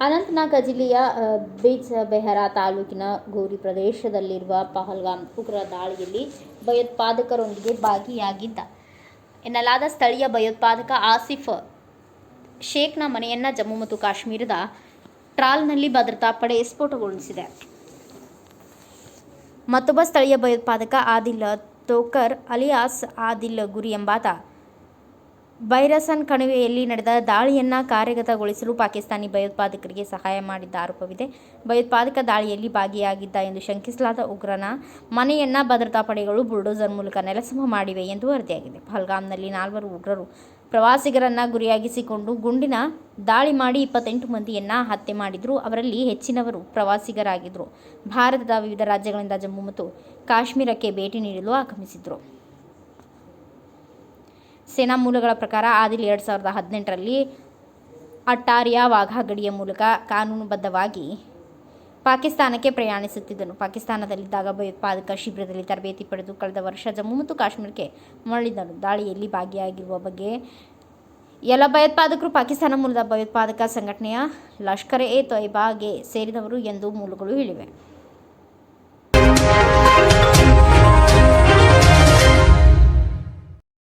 ಅನಂತನಾಗ್ ಜಿಲ್ಲೆಯ ಬಿಜ್ಬೆಹರಾ ತಾಲೂಕಿನ ಗೋರಿ ಪ್ರದೇಶದಲ್ಲಿರುವ ಪಹಲ್ಗಾಮ್ ಉಗ್ರ ದಾಳಿಯಲ್ಲಿ ಭಯೋತ್ಪಾದಕರೊಂದಿಗೆ ಭಾಗಿಯಾಗಿದ್ದ ಎನ್ನಲಾದ ಸ್ಥಳೀಯ ಭಯೋತ್ಪಾದಕ ಆಸಿಫ್ ಶೇಖ್ನ ಮನೆಯನ್ನು ಜಮ್ಮು ಮತ್ತು ಕಾಶ್ಮೀರದ ಟ್ರಾಲ್ನಲ್ಲಿ ಭದ್ರತಾ ಪಡೆ ಸ್ಫೋಟಗೊಳಿಸಿದೆ. ಮತ್ತೊಬ್ಬ ಸ್ಥಳೀಯ ಭಯೋತ್ಪಾದಕ ಆದಿಲ್ ತೋಕರ್ ಅಲಿಯಾಸ್ ಆದಿಲ್ ಗುರಿ ಎಂಬಾತ ಬೈರಸನ್ ಕಣಿವೆಯಲ್ಲಿ ನಡೆದ ದಾಳಿಯನ್ನು ಕಾರ್ಯಗತಗೊಳಿಸಲು ಪಾಕಿಸ್ತಾನಿ ಭಯೋತ್ಪಾದಕರಿಗೆ ಸಹಾಯ ಮಾಡಿದ್ದ ಆರೋಪವಿದೆ. ಭಯೋತ್ಪಾದಕ ದಾಳಿಯಲ್ಲಿ ಭಾಗಿಯಾಗಿದ್ದ ಎಂದು ಶಂಕಿಸಲಾದ ಉಗ್ರನ ಮನೆಯನ್ನು ಭದ್ರತಾ ಪಡೆಗಳು ಬುಲ್ಡೋಸರ್ ಮೂಲಕ ನೆಲಸಮ ಮಾಡಿವೆ ಎಂದು ವರದಿಯಾಗಿದೆ. ಪಹಲ್ಗಾಮ್ನಲ್ಲಿ 4 ಉಗ್ರರು ಪ್ರವಾಸಿಗರನ್ನು ಗುರಿಯಾಗಿಸಿಕೊಂಡು ಗುಂಡಿನ ದಾಳಿ ಮಾಡಿ 28 ಮಂದಿಯನ್ನು ಹತ್ಯೆ ಮಾಡಿದ್ರು. ಅವರಲ್ಲಿ ಹೆಚ್ಚಿನವರು ಪ್ರವಾಸಿಗರಾಗಿದ್ದರು. ಭಾರತದ ವಿವಿಧ ರಾಜ್ಯಗಳಿಂದ ಜಮ್ಮು ಮತ್ತು ಕಾಶ್ಮೀರಕ್ಕೆ ಭೇಟಿ ನೀಡಲು ಆಗಮಿಸಿದ್ರು. ಸೇನಾ ಮೂಲಗಳ ಪ್ರಕಾರ ಆದಿಲ್ 2018ರಲ್ಲಿ ಅಟ್ಟಾರಿಯಾ ವಾಘಾ ಗಡಿಯ ಮೂಲಕ ಕಾನೂನುಬದ್ಧವಾಗಿ ಪಾಕಿಸ್ತಾನಕ್ಕೆ ಪ್ರಯಾಣಿಸುತ್ತಿದ್ದನು. ಪಾಕಿಸ್ತಾನದಲ್ಲಿದ್ದಾಗ ಭಯೋತ್ಪಾದಕ ಶಿಬಿರದಲ್ಲಿ ತರಬೇತಿ ಪಡೆದು ಕಳೆದ ವರ್ಷ ಜಮ್ಮು ಮತ್ತು ಕಾಶ್ಮೀರಕ್ಕೆ ಮರಳಿದನು. ದಾಳಿಯಲ್ಲಿ ಭಾಗಿಯಾಗಿರುವ ಬಗ್ಗೆ ಎಲ್ಲ ಭಯೋತ್ಪಾದಕರು ಪಾಕಿಸ್ತಾನ ಮೂಲದ ಭಯೋತ್ಪಾದಕ ಸಂಘಟನೆಯ ಲಷ್ಕರ್-ಎ-ತೊಯ್ಬಾಗೆ ಸೇರಿದವರು ಎಂದು ಮೂಲಗಳು ಹೇಳಿವೆ.